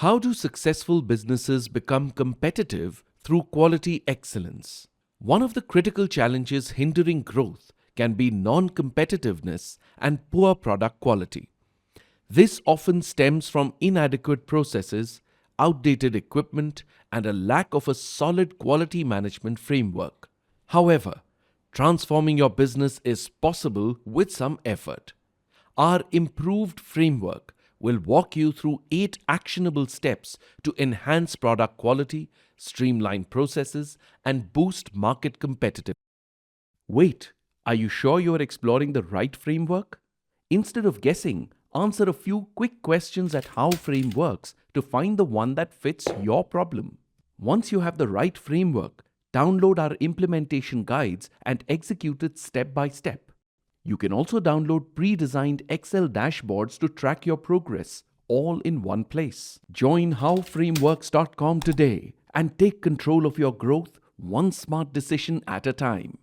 How do successful businesses become competitive through quality excellence? One of the critical challenges hindering growth can be non-competitiveness and poor product quality. This often stems from inadequate processes, outdated equipment, and a lack of a solid quality management framework. However, transforming your business is possible with some effort. Our improved framework will walk you through 8 actionable steps to enhance product quality, streamline processes, and boost market competitiveness. Wait, are you sure you are exploring the right framework? Instead of guessing, answer a few quick questions at How Frame works to find the one that fits your problem. Once you have the right framework, download our implementation guides and execute it step by step. You can also download pre-designed Excel dashboards to track your progress, all in one place. Join howframeworks.com today and take control of your growth one smart decision at a time.